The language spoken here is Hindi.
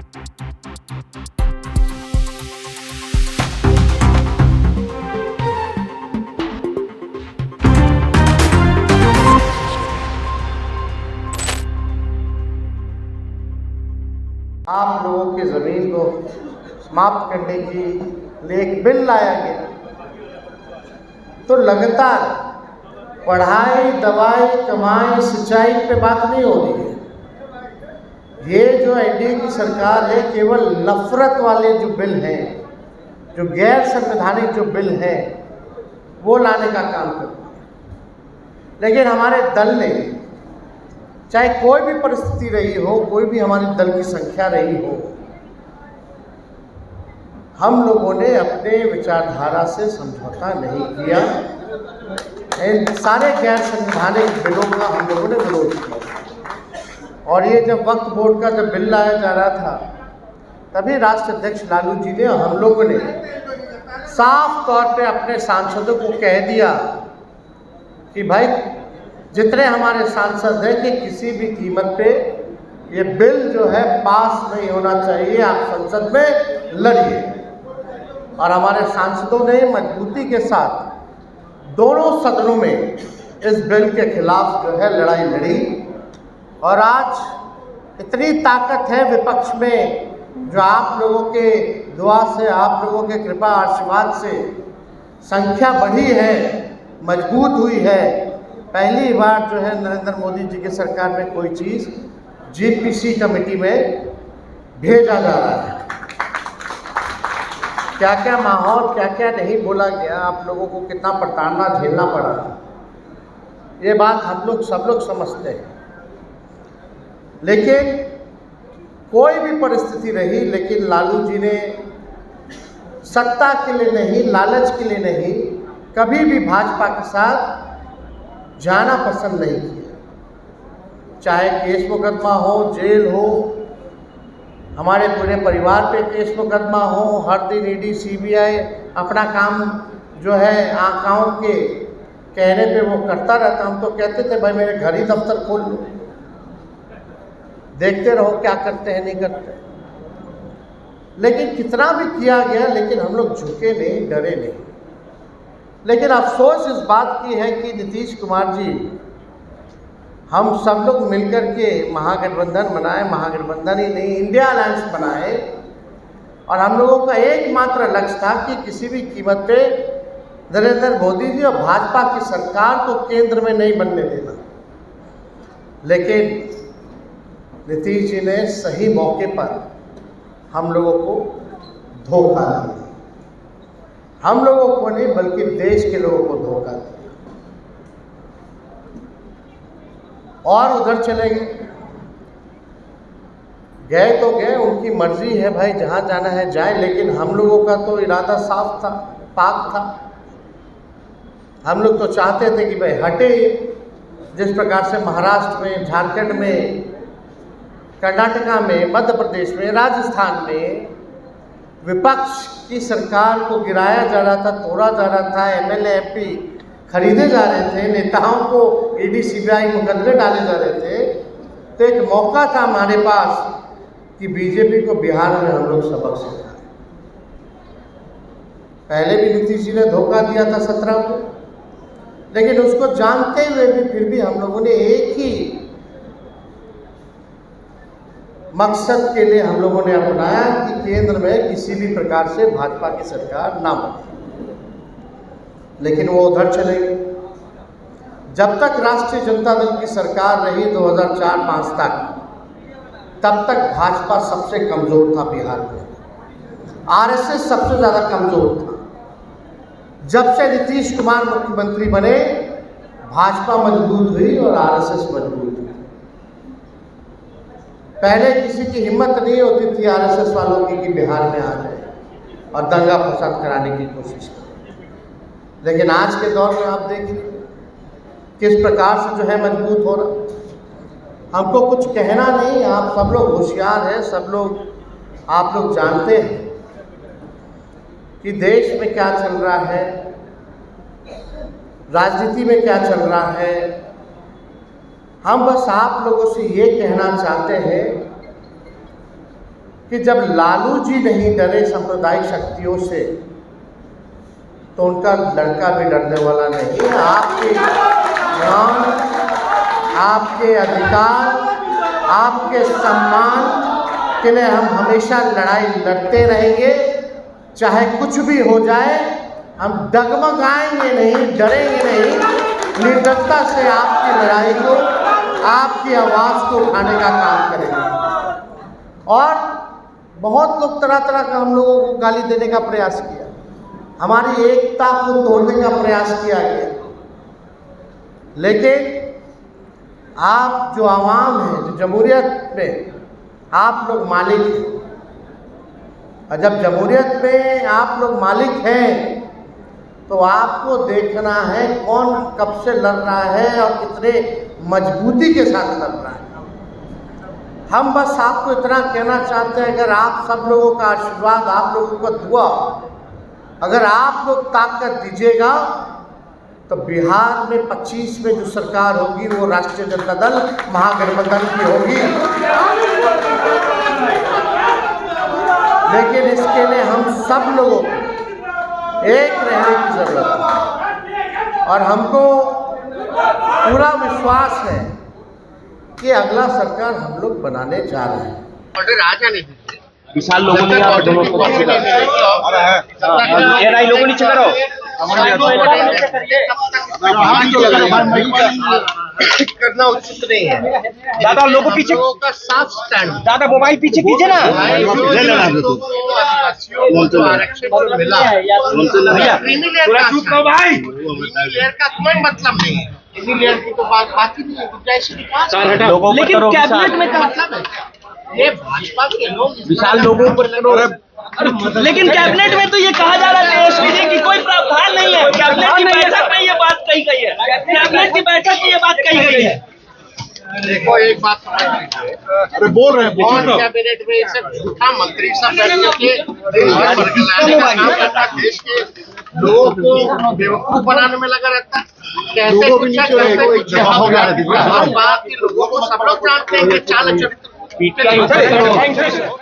आप लोगों की ज़मीन को समाप्त करने के लिए एक बिल लाया गया, तो लगातार पढ़ाई, दवाई, कमाई, सिंचाई पे बात नहीं हो रही है। ये जो एनडीए की सरकार है केवल नफरत वाले जो बिल हैं, जो गैर संवैधानिक जो बिल हैं, वो लाने का काम करती है। लेकिन हमारे दल ने, चाहे कोई भी परिस्थिति रही हो, कोई भी हमारे दल की संख्या रही हो, हम लोगों ने अपने विचारधारा से समझौता नहीं किया। इन सारे गैर संवैधानिक बिलों का हम लोगों ने विरोध किया। और ये जब वक्फ बोर्ड का जब बिल लाया जा रहा था, तभी राष्ट्रीय अध्यक्ष लालू जी ने, हम लोगों ने साफ तौर पे अपने सांसदों को कह दिया कि भाई जितने हमारे सांसद हैं कि किसी भी कीमत पे ये बिल जो है पास नहीं होना चाहिए, आप संसद में लड़िए। और हमारे सांसदों ने मजबूती के साथ दोनों सदनों में इस बिल के खिलाफ जो है लड़ाई लड़ी। और आज इतनी ताकत है विपक्ष में, जो आप लोगों के दुआ से, आप लोगों के कृपा आशीर्वाद से संख्या बढ़ी है, मजबूत हुई है। पहली बार जो है नरेंद्र मोदी जी की सरकार में कोई चीज़ जीपीसी कमेटी में भेजा जा रहा है। क्या क्या माहौल, क्या क्या नहीं बोला गया, आप लोगों को कितना प्रताड़ना झेलना पड़ा, ये बात हम लोग सब लोग समझते हैं। लेकिन कोई भी परिस्थिति रही, लेकिन लालू जी ने सत्ता के लिए नहीं, लालच के लिए नहीं, कभी भी भाजपा के साथ जाना पसंद नहीं किया। चाहे केस मुकदमा हो, जेल हो, हमारे पूरे परिवार पे केस मुकदमा हो, हर दिन ईडी सीबीआई अपना काम जो है आकाओं के कहने पे वो करता रहता। हम तो कहते थे भाई मेरे घर ही दफ्तर खोल लो, देखते रहो क्या करते हैं नहीं करते। लेकिन कितना भी किया गया, लेकिन हम लोग झुके नहीं, डरे नहीं। लेकिन अफसोस इस बात की है कि नीतीश कुमार जी, हम सब लोग मिलकर के महागठबंधन बनाए, महागठबंधन ही नहीं इंडिया अलायंस बनाए, और हम लोगों का एकमात्र लक्ष्य था कि किसी भी कीमत पे नरेंद्र मोदी जी और भाजपा की सरकार को केंद्र में नहीं बनने देना। लेकिन नीतीश जी ने सही मौके पर हम लोगों को धोखा दिया। हम लोगों को नहीं बल्कि देश के लोगों को धोखा दिया। और उधर चले गए तो गए, उनकी मर्जी है भाई, जहाँ जाना है जाए। लेकिन हम लोगों का तो इरादा साफ था, पाक था। हम लोग तो चाहते थे कि भाई हटे। जिस प्रकार से महाराष्ट्र में, झारखंड में, कर्नाटका में, मध्य प्रदेश में, राजस्थान में विपक्ष की सरकार को गिराया जा रहा था, तोड़ा जा रहा था, एमएलए एमपी खरीदे जा रहे थे, नेताओं को ईडी सीबीआई मुकदमे डाले जा रहे थे, तो एक मौका था हमारे पास कि बीजेपी को बिहार में हम लोग सबक सिखाएं। पहले भी नीतीश जी ने धोखा दिया था 17 में, लेकिन उसको जानते हुए भी फिर भी हम लोगों ने एक ही मकसद के लिए हम लोगों ने अपनाया कि केंद्र में किसी भी प्रकार से भाजपा की सरकार ना बने। लेकिन वो उधर चले गए। जब तक राष्ट्रीय जनता दल की सरकार रही 2004-05 तक, तब तक भाजपा सबसे कमज़ोर था बिहार में, आरएसएस सबसे ज़्यादा कमज़ोर था। जब से नीतीश कुमार मुख्यमंत्री बने, भाजपा मजबूत हुई और आरएसएस मजबूत हुई। पहले किसी की हिम्मत नहीं होती थी आरएसएस वालों की कि बिहार में आ जाए और दंगा फसाद कराने की कोशिश करें। लेकिन आज के दौर में आप देखिए किस प्रकार से जो है मजबूत हो रहा। हमको कुछ कहना नहीं, आप सब लोग होशियार हैं, सब लोग आप लोग जानते हैं कि देश में क्या चल रहा है, राजनीति में क्या चल रहा है। हम बस आप लोगों से ये कहना चाहते हैं कि जब लालू जी नहीं डरे सांप्रदायिक शक्तियों से तो उनका लड़का भी डरने वाला नहीं। आपके ज्ञान, आपके अधिकार, आपके सम्मान के लिए हम हमेशा लड़ाई लड़ते रहेंगे। चाहे कुछ भी हो जाए, हम डगमगाएंगे नहीं, डरेंगे नहीं। निर्भीकता से आपकी लड़ाई को, आपकी आवाज़ को उठाने का काम करेंगे। और बहुत लोग तरह तरह का हम लोगों को गाली देने का प्रयास किया, हमारी एकता को तोड़ने का प्रयास किया गया, लेकिन आप जो आवाम है, जो जमहूरियत में आप लोग मालिक हैं, और जब जमहूरियत में आप लोग मालिक हैं तो आपको देखना है कौन कब से लड़ रहा है और कितने मजबूती के साथ लड़ रहा है। हम बस आपको इतना कहना चाहते हैं, अगर आप सब लोगों का आशीर्वाद, आप लोगों का दुआ, अगर आप लोग ताकत दीजिएगा तो बिहार में 25 में जो सरकार होगी वो राष्ट्रीय जनता दल महागठबंधन की होगी। लेकिन इसके लिए हम सब लोगों को एक रहने की जरूरत है और हमको पूरा विश्वास है कि अगला सरकार हम लोग बनाने जा रहे हैं। विशाल लोगों ने दोनों को लोगों नीचे करो करना उचित नहीं है। दादा लोगों पीछे का साफ स्टैंड, दादा मोबाइल पीछे कीजिए ना। आरक्षण मिला भाई, का कोई मतलब नहीं है। लेयर की तो बात ही नहीं है। लेकिन कैबिनेट में मतलब है ये भाजपा के लोग विशाल लोगों पर, लेकिन कैबिनेट में तो ये कहा जा रहा है तेजस्वी की कोई प्रावधान नहीं है। कैबिनेट की बैठक में ये बात कही गई है, कैबिनेट की बैठक में ये बात कही गई है। देखो एक बात समझ लीजिए, अरे बोल रहे हैं और कैबिनेट में सब झूठा मंत्री सब बैठ के बरगलाने का काम करता, देश के लोगों को बेवकूफ बनाने में लगा रहता। कहते कुछ करते कुछ हम बात के लोगों को सब लोग जानते हैं कि चाल चरित्र।